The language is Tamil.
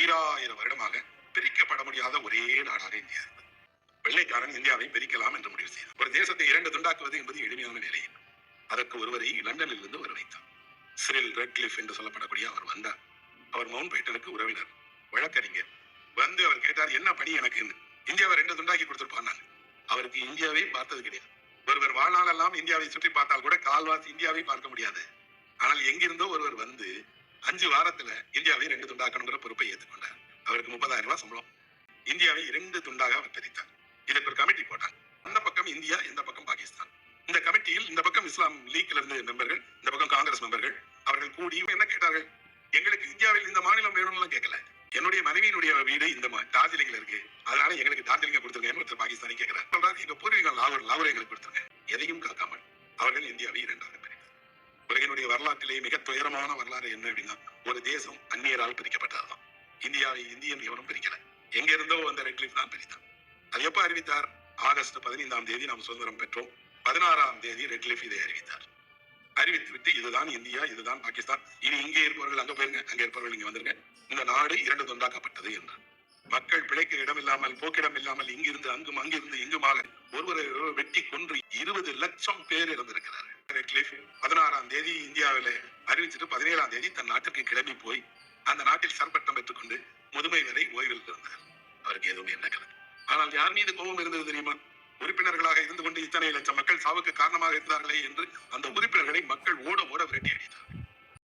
ஈராயிரம் வருடமாக பிரிக்கப்பட முடியாத ஒரே நாடாக இந்தியா இருந்தது. வெள்ளைக்காரன் இந்தியாவை பிரிக்கலாம் என்று முடிவு செய்தார். ஒரு தேசத்தை இரண்டு துண்டாக்குவது என்பது எளிமையான வேலை. அதற்கு ஒருவரை லண்டனில் இருந்து வர வைத்தார். சிரில் ரெட்க்ளிஃப் என்று சொல்லப்படக்கூடிய அவர் வந்தார். அவர் மவுண்ட் பேட்டனுக்கு உறவினர், வழக்கறிஞர். வந்து அவர் கேட்டார், என்ன பணி எனக்கு? இந்தியாவை ரெண்டு துண்டாக்கி கொடுத்துருப்பான். அவருக்கு இந்தியாவை பார்த்தது கிடையாது. ஒருவர் வாழ்நாளெல்லாம் இந்தியாவை சுற்றி பார்த்தால் கூட கால்வாசி இந்தியாவை பார்க்க முடியாது. ஆனால் எங்கிருந்தோ ஒருவர் வந்து 5 வாரத்துல இந்தியாவை ரெண்டு துண்டாக்கணுங்கிற பொறுப்பை ஏற்றுக்கொண்டார். அவருக்கு 30,000 ரூபாய் சம்பளம். இந்தியாவை 2 துண்டாக அவர் பிரித்தார். இதுக்கு ஒரு கமிட்டி போட்டார். அந்த பக்கம் இந்தியா, இந்த பக்கம் பாகிஸ்தான். இந்த கமிட்டியில் இந்த பக்கம் இஸ்லாம் லீக்ல இருந்து மெம்பர்கள், இந்த பக்கம் காங்கிரஸ் மெம்பர்கள். அவர்கள் கூடி என்ன கேட்டார்கள்? எங்களுக்கு இந்தியாவில் இந்த மாநிலம் வேணும்னு கேட்கல. என்னுடைய மனைவியினுடைய வீடு இந்த டார்ஜிலிங்ல இருக்கு, அதனால எங்களுக்கு டார்ஜிலிங்க கொடுத்துருங்க ஒருத்தர் பாகிஸ்தானி கேட்கிறார். சொல்றாரு, எங்க பூர்வீகம் லாகூர் எங்களுக்கு கொடுத்துருங்க. எதையும் காக்காமல் அவர்கள் இந்தியாவை 2ஆக பிரித்தார். உலகினுடைய வரலாற்றிலே மிக துயரமான வரலாறு என்ன அப்படின்னா, ஒரு தேசம் அந்நியரால் பிரிக்கப்பட்டதுதான். இந்தியாவை இந்தியன் எவரும் பிரிக்கல. எங்க இருந்தோ அந்த ரெட்க்ளிஃப் தான் பிரித்தார். அது எப்ப அறிவித்தார்? ஆகஸ்ட் 15ஆம் தேதி நாம் சுதந்திரம் பெற்றோம். 16ஆம் தேதி ரெட்க்ளிஃப் இதை அறிவித்தார். அறிவித்துவிட்டு இதுதான் இந்தியா, இதுதான் பாகிஸ்தான், இனி இங்கே இருப்பவர்கள் அங்க போயிருங்க, அங்க இருப்பவர்கள் இங்க வந்துருங்க, இந்த நாடு 2 துண்டாக்கப்பட்டது என்று. மக்கள் பிழைக்க இடம் இல்லாமல், போக்கிடம் இல்லாமல் இங்கிருந்து அங்கும், அங்கிருந்து இங்குமாக ஒருவரை வெட்டி கொன்று 20 லட்சம் பேர் இருந்திருக்கிறார்கள். ரெட்க்ளிஃப் 16ஆம் தேதி இந்தியாவில அறிவிச்சுட்டு 17ஆம் தேதி தன் நாட்டுக்கு கிளம்பி போய் அந்த நாட்டில் சர்பட்டம் பெற்றுக்கொண்டு முதுமை வரை ஓய்வில் இருந்தார். அவருக்கு எதுவுமே நடக்கல. ஆனால் யார் மீது கோபம் இருந்தது தெரியுமா? உறுப்பினர்களாக இருந்து கொண்டு இத்தனை லட்சம் மக்கள் சாவுக்கு காரணமாக இருந்தார்களே என்று அந்த உறுப்பினர்களை மக்கள் ஓட ஓட விரட்டி அடித்தார்.